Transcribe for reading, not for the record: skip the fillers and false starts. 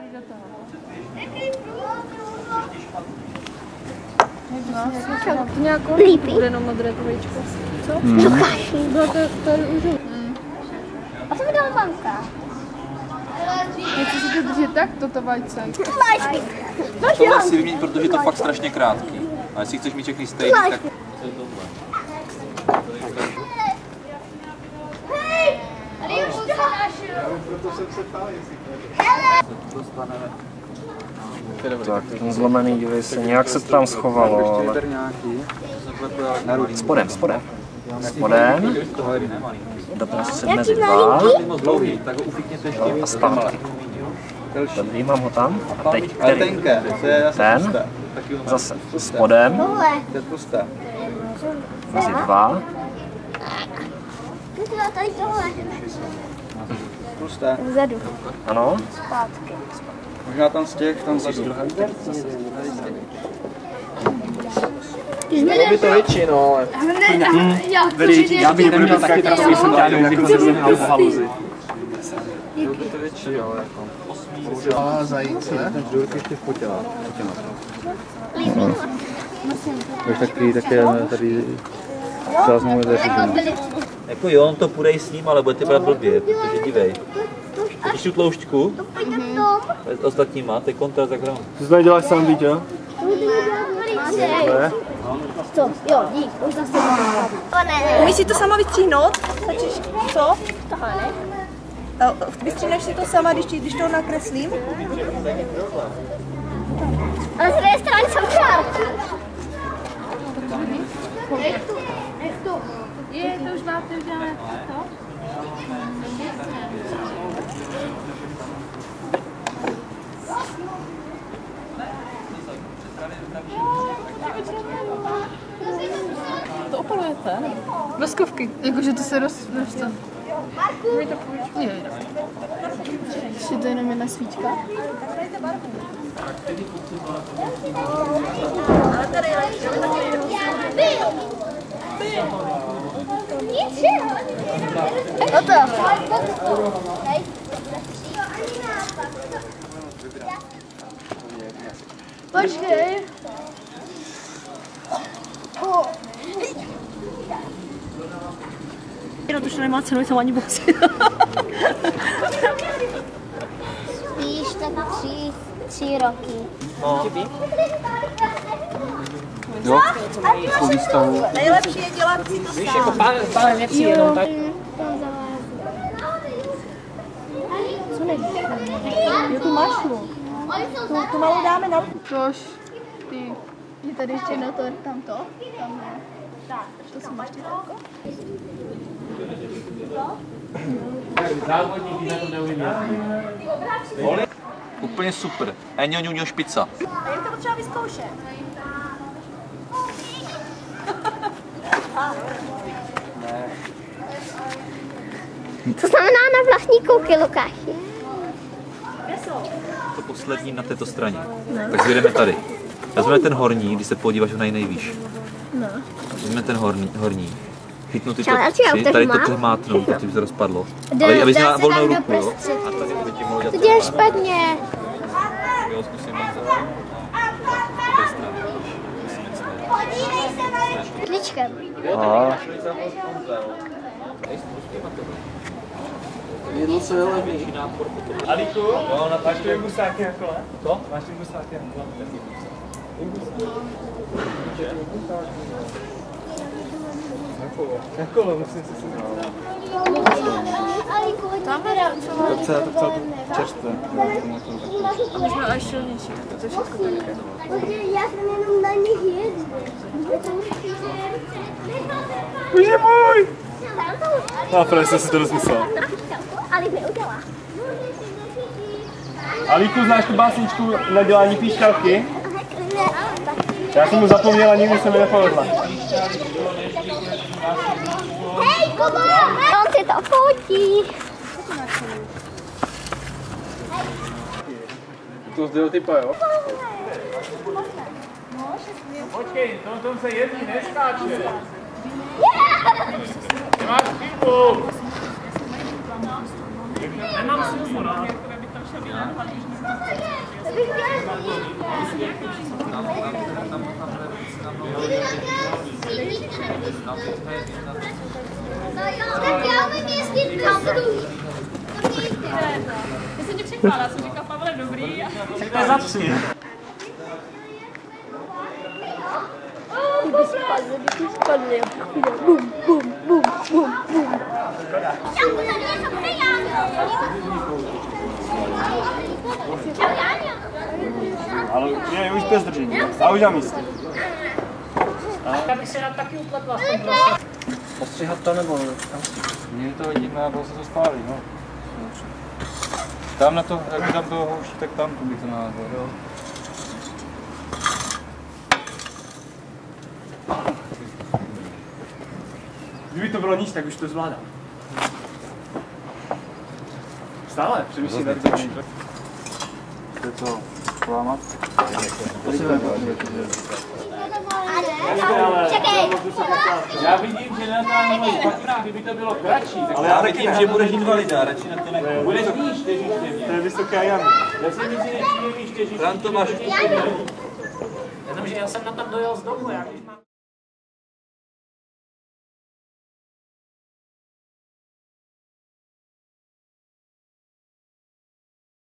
To nějakou lípí. Modré vajíčko. Co? Lukáši. To je už. A co mi dala mamka? Něco si to drží tak, toto vajce. Tohle si vyměň, protože je to fakt strašně krátký. A jestli chceš mít všechny stejný, tak... Proto jsem se ptal, jestli tak, ten zlomený, dívej se, nějak se tam schovalo, ale... Spodem. Doprostřed mezi dva. A zpátky. Dobrý, mám ho tam. A teď který? Ten. Zase spodem. Mezi dva. Vzadu. Ano. Zpátky. možná tam z těch, tam vzadu. Bylo by to větší, no, ale... Já bych neměl taky trasy, jsem dál jako ze země na haluzi. Bylo by to větší, ale jako... A zajíce? Ten ždurk ještě vpotělá. Takže také tady záznamuje zařízení. Jako jo, on to půjde i s ním, ale budete brát blbě, protože dívej. Vidíš tu tloušťku? S ostatníma, to je kontrast za gram. Ty jsi to děláš sám, Vítě? Co? Jo, dík, už zase Umíš si to sama vystříhnout? Co? tohle, ne? Vystříhneš si to sama, když to nakreslím? Ale z druhé strany jsou čárky. Je, to už máte udělané to? To opalujete? Bleskovky. Jakože to se roste. Je. Ještě to jenom jedna svíčka. Počkej. No to už nemá cenu, jsem ani boxy. Spíš tak 3 roky. No. Jo, po výstavu. Nejlepší je dělat si to sám. Víš, jako Pár věcí jenom tak. Co nevíš? Jo, tu mašlu. Tu malou dáme na... Tož, ty. Je tady ještě jedno to, tamto. Tam ne. Tak, to si máš ty tamko. Úplně super. Eňo ňuňo špica. A jak to potřeba vyzkoušet? To znamená na vlastní kouky, Lukáši. To poslední na této straně. Tak zjedeme tady. Vezmeme ten horní, když se podíváš na nejvýš. Vezmeme ten horní. Chytnu tyto tři, tady to přehmátnu, protože by se rozpadlo. Ale abys měla volnou ruku, jo? A tady by ti mohlo dělat. To děláš špatně. Jo, zkusím Kličkem. Jedno se je levý. Alíku, jo, máš tu imbusáky na kole? Co? Máš tu imbusáky na kole? Na kolo, musím si Tam To celé čerstvé. Možná až silnější, to je všechno také. Já jsem jenom na nich jedl. Bože můj! No, právě jsem si to rozmyslel. Ale neudělá. Alíku, znáš tu básničku na dělání píšťalky? Já jsem mu zapomněla, nikdy se mi nepovedla. Hej, Kubo! On si to fotí. To zděl typa, jo? Počkej, tom se jezdí, neskáče. Nemáš chybu. Nemám silku, no. Tak já umím jezdit na druhý. Já jsem tě překválila, jsem říkala, Pavle, dobrý. Tak to je za 3. Kdyby spadli. Bum, bum, bum, bum, bum. Čau, Jáňo. Ale je už bez držení. Já už na místě. Já bych se rád taky upletla. Ostříhat to nebo? Mě to vidíme a se to spálí, no. Tam na to, jak tam bylo houší, tak tam bych to názor. Kdyby to bylo níž, tak už to zvládám. Stále, přemýšlím na to. To je co? Lámat? Čekej. Já vidím, že na táhle špatná, kdyby to bylo kratší. Ale já vidím, že budeš invalida, radši na to nekouš. Budeš níž, těžíš. To je vysoká jamy. Já si myslím, že níž těžíš. Tam to máš. Já jsem na tom dojel z domu, jak